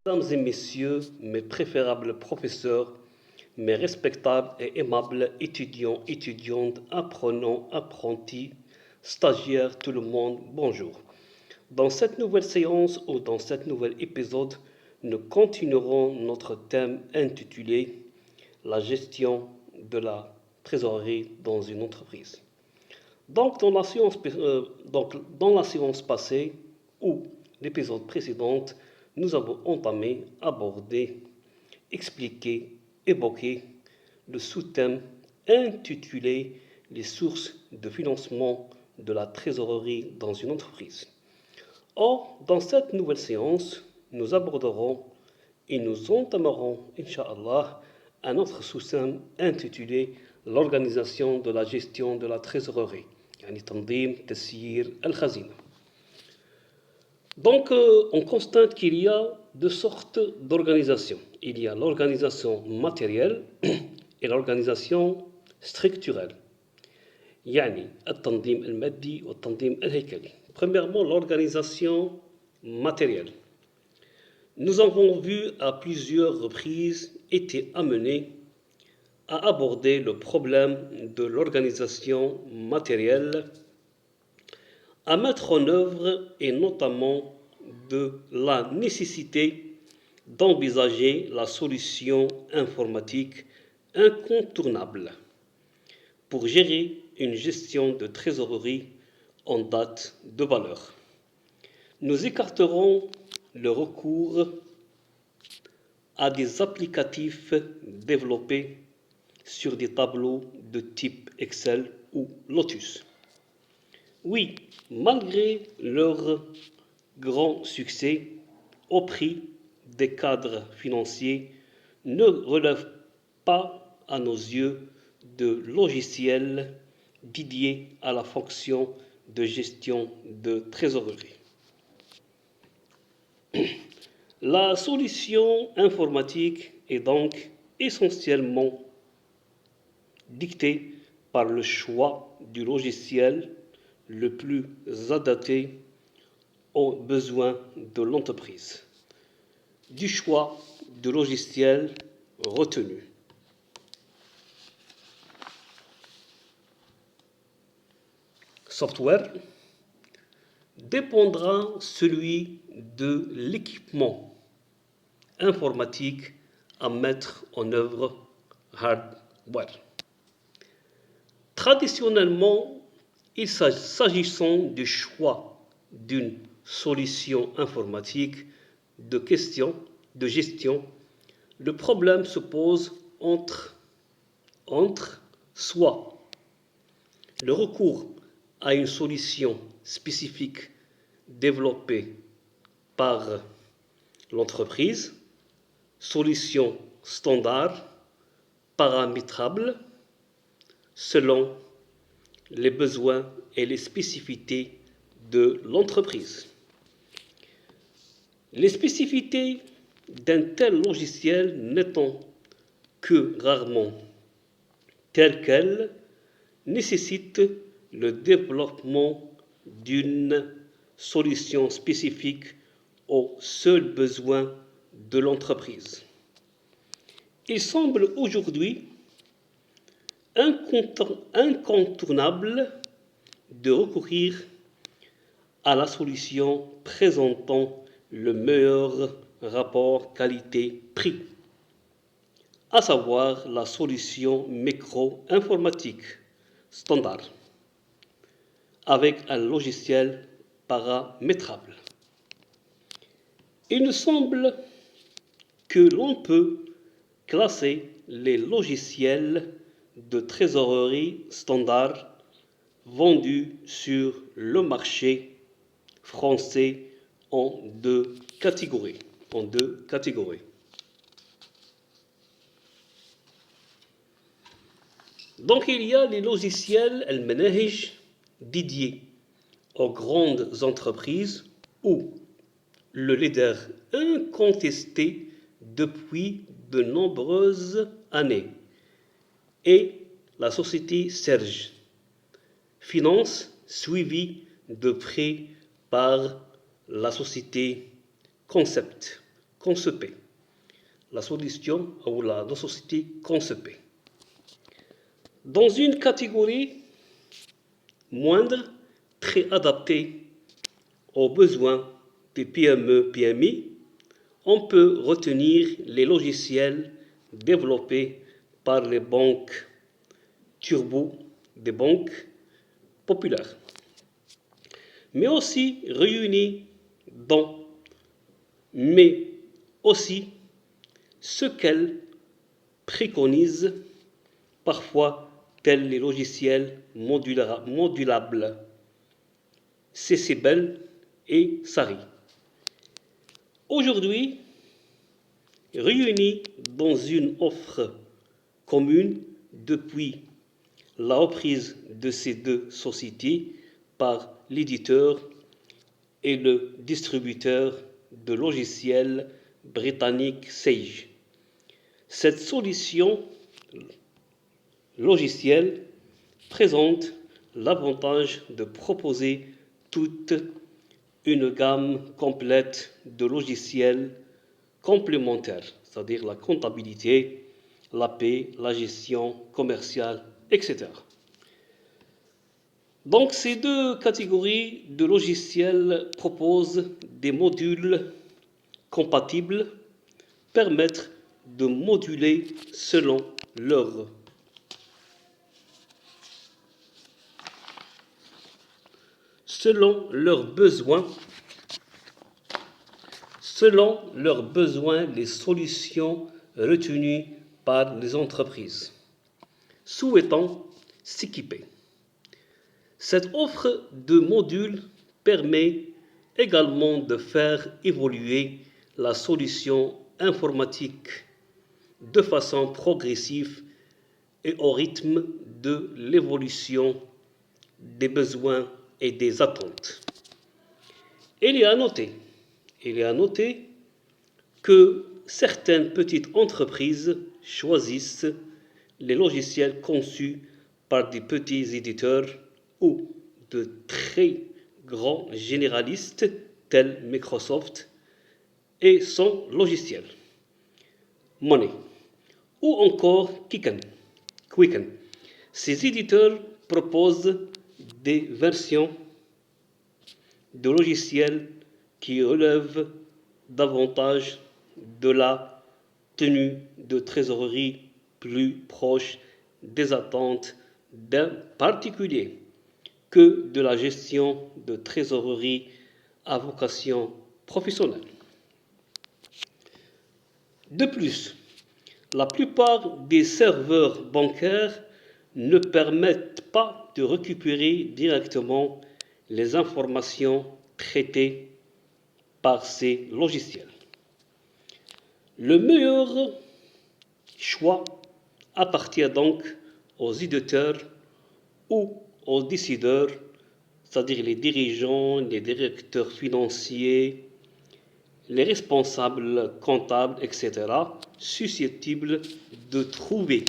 Mesdames et messieurs, mes préférables professeurs, mes respectables et aimables étudiants, étudiantes, apprenants, apprentis, stagiaires, tout le monde, bonjour. Dans cette nouvelle séance ou dans cet nouvel épisode, nous continuerons notre thème intitulé La gestion de la trésorerie dans une entreprise. Donc, dans la séance passée ou l'épisode précédent, nous avons entamé, abordé, expliqué, évoqué le sous-thème intitulé Les sources de financement de la trésorerie dans une entreprise. Or, dans cette nouvelle séance, nous aborderons et nous entamerons, Inch'Allah, un autre sous-thème intitulé L'organisation de la gestion de la trésorerie. يعني تنظيم تسيير الخزينة. Donc, on constate qu'il y a deux sortes d'organisation. Il y a l'organisation matérielle et l'organisation structurelle. يعني التنظيم المادي والتنظيم الهيكلي. Premièrement, l'organisation matérielle. Nous avons vu à plusieurs reprises été amenés à aborder le problème de l'organisation matérielle, à mettre en œuvre et notamment de la nécessité d'envisager la solution informatique incontournable pour gérer une gestion de trésorerie en date de valeur. Nous écarterons le recours à des applicatifs développés sur des tableaux de type Excel ou Lotus. Oui, malgré leur grand succès au prix des cadres financiers, ne relèvent pas à nos yeux de logiciels dédiés à la fonction de gestion de trésorerie. La solution informatique est donc essentiellement dictée par le choix du logiciel le plus adapté aux besoins de l'entreprise, du choix du logiciel retenu. Software dépendra celui de l'équipement informatique à mettre en œuvre, hardware. Traditionnellement, s'agissant du choix d'une solution informatique de gestion, le problème se pose entre soit le recours à une solution spécifique développée par l'entreprise, solution standard, paramétrable, selon les besoins et les spécificités de l'entreprise. Les spécificités d'un tel logiciel n'étant que rarement telles qu'elles, nécessitent le développement d'une solution spécifique aux seuls besoins de l'entreprise. Il semble aujourd'hui incontournable de recourir à la solution présentant le meilleur rapport qualité-prix, à savoir la solution micro-informatique standard, avec un logiciel paramétrable. Il nous semble que l'on peut classer les logiciels de trésorerie standard vendus sur le marché français en deux catégories. Donc il y a les logiciels al-manahij dédiés aux grandes entreprises où le leader incontesté depuis de nombreuses années est la société Serge, finance suivie de près par la société Concept Concepée. La solution ou la société concepée. Dans une catégorie moindre, très adaptée aux besoins des PME, PMI, on peut retenir les logiciels développés par les banques turbo, des banques populaires, mais aussi réunis dans, mais aussi ce qu'elles préconisent, parfois tels les logiciels modulables, CCBEL et SARI. Aujourd'hui, réunis dans une offre commune depuis la reprise de ces deux sociétés par l'éditeur et le distributeur de logiciels britannique Sage. Cette solution logicielle présente l'avantage de proposer toute une gamme complète de logiciels complémentaires, c'est-à-dire la comptabilité, la paie, la gestion commerciale, etc. Donc ces deux catégories de logiciels proposent des modules compatibles, permettent de moduler selon leurs besoins les solutions retenues par les entreprises souhaitant s'équiper. Cette offre de modules permet également de faire évoluer la solution informatique de façon progressive et au rythme de l'évolution des besoins et des attentes. Il est à noter que certaines petites entreprises choisissent les logiciels conçus par des petits éditeurs ou de très grands généralistes tels Microsoft et son logiciel Money ou encore Quicken. Ces éditeurs proposent des versions de logiciels qui relèvent davantage de la tenue de trésorerie plus proche des attentes d'un particulier que de la gestion de trésorerie à vocation professionnelle. De plus, la plupart des serveurs bancaires ne permettent pas de récupérer directement les informations traitées par ces logiciels. Le meilleur choix appartient donc aux éditeurs ou aux décideurs, c'est-à-dire les dirigeants, les directeurs financiers, les responsables comptables, etc., susceptibles de trouver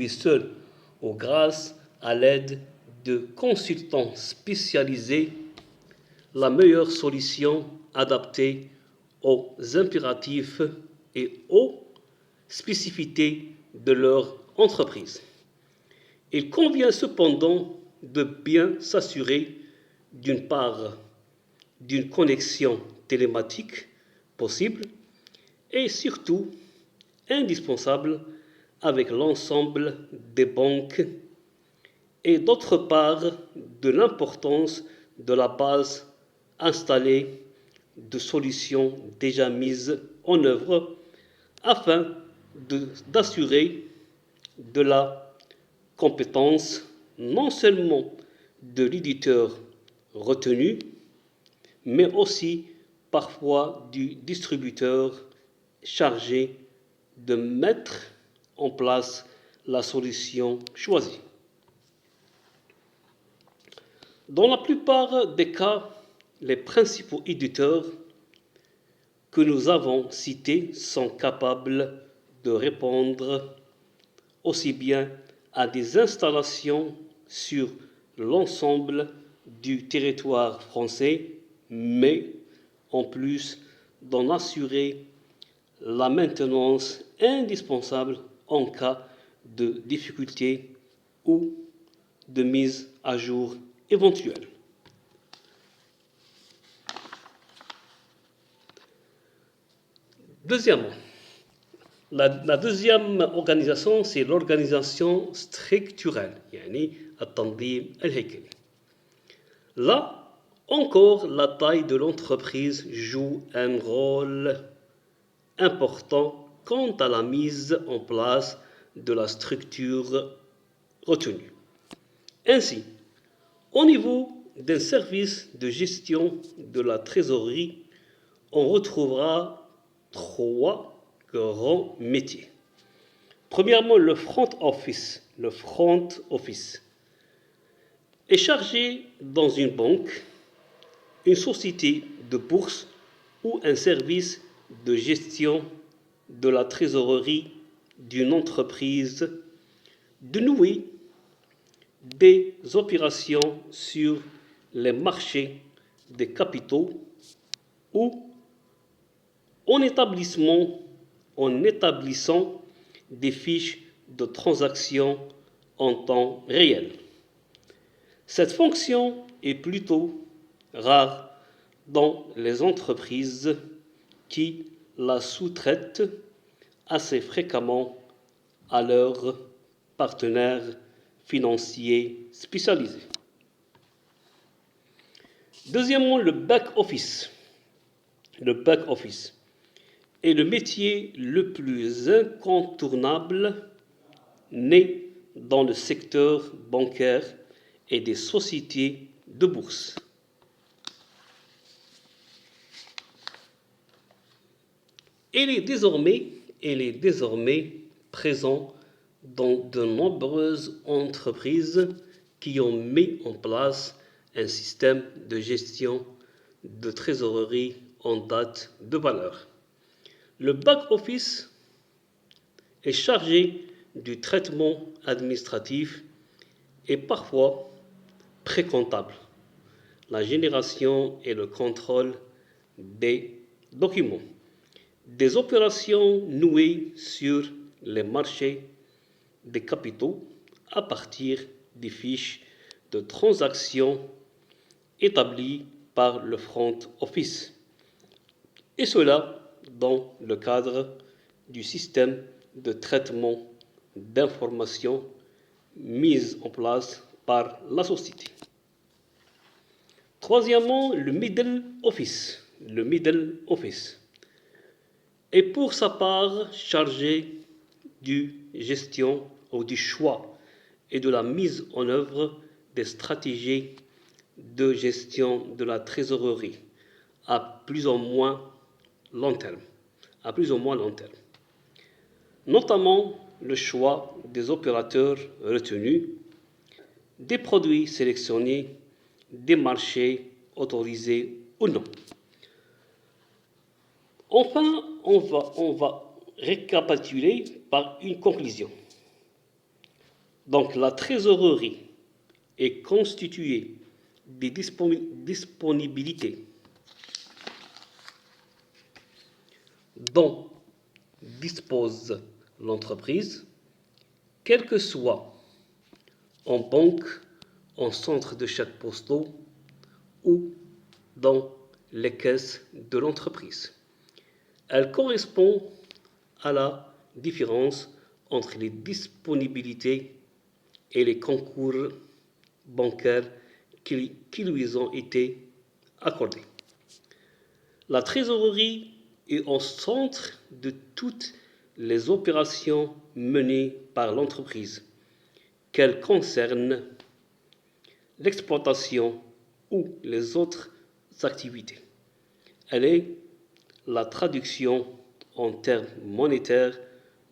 seul ou grâce à l'aide de consultants spécialisés la meilleure solution adaptée aux impératifs et aux spécificités de leur entreprise. Il convient cependant de bien s'assurer d'une part d'une connexion télématique possible et surtout indispensable avec l'ensemble des banques et d'autre part de l'importance de la base installée de solutions déjà mises en œuvre afin d'assurer de la compétence non seulement de l'éditeur retenu, mais aussi parfois du distributeur chargé de mettre en place la solution choisie. Dans la plupart des cas, les principaux éditeurs que nous avons cités sont capables de répondre aussi bien à des installations sur l'ensemble du territoire français, mais en plus d'en assurer la maintenance indispensable en cas de difficulté ou de mise à jour éventuelle. Deuxièmement, la deuxième organisation, c'est l'organisation structurelle, يعني التنظيم الهيكلي. Là, encore, la taille de l'entreprise joue un rôle important quant à la mise en place de la structure retenue. Ainsi, au niveau d'un service de gestion de la trésorerie, on retrouvera 3 grands métiers. Premièrement, le front office. Le front office est chargé dans une banque, une société de bourse ou un service de gestion de la trésorerie d'une entreprise de nouer des opérations sur les marchés des capitaux ou en établissant des fiches de transactions en temps réel. Cette fonction est plutôt rare dans les entreprises qui la sous-traitent assez fréquemment à leurs partenaires financiers spécialisés. Deuxièmement, le back-office. Le back-office est le métier le plus incontournable né dans le secteur bancaire et des sociétés de bourse. Il est désormais présent dans de nombreuses entreprises qui ont mis en place un système de gestion de trésorerie en date de valeur. Le back-office est chargé du traitement administratif et parfois pré-comptable, la génération et le contrôle des documents, des opérations nouées sur les marchés des capitaux à partir des fiches de transactions établies par le front office, et cela dans le cadre du système de traitement d'informations mis en place par la société. Troisièmement, le middle office. Le middle office est pour sa part chargé du gestion ou du choix et de la mise en œuvre des stratégies de gestion de la trésorerie à plus ou moins long terme, notamment le choix des opérateurs retenus, des produits sélectionnés, des marchés autorisés ou non. Enfin, on va récapituler par une conclusion. Donc, la trésorerie est constituée des disponibilités dont dispose l'entreprise, quel que soit en banque, en centre de chèques postaux ou dans les caisses de l'entreprise. Elle correspond à la différence entre les disponibilités et les concours bancaires qui lui ont été accordés. La trésorerie est au centre de toutes les opérations menées par l'entreprise, qu'elles concernent l'exploitation ou les autres activités. Elle est la traduction en termes monétaires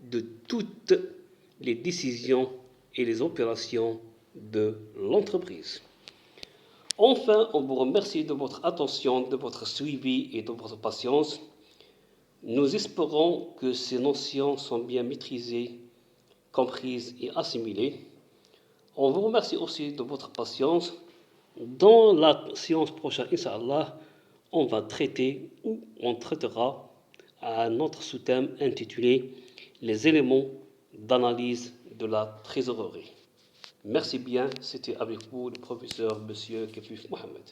de toutes les décisions et les opérations de l'entreprise. Enfin, on vous remercie de votre attention, de votre suivi et de votre patience. Nous espérons que ces notions sont bien maîtrisées, comprises et assimilées. On vous remercie aussi de votre patience. Dans la séance prochaine, Inch'Allah, on va traiter ou on traitera un autre sous-thème intitulé Les éléments d'analyse de la trésorerie. Merci bien, c'était avec vous le professeur Monsieur Kefif Mohamed.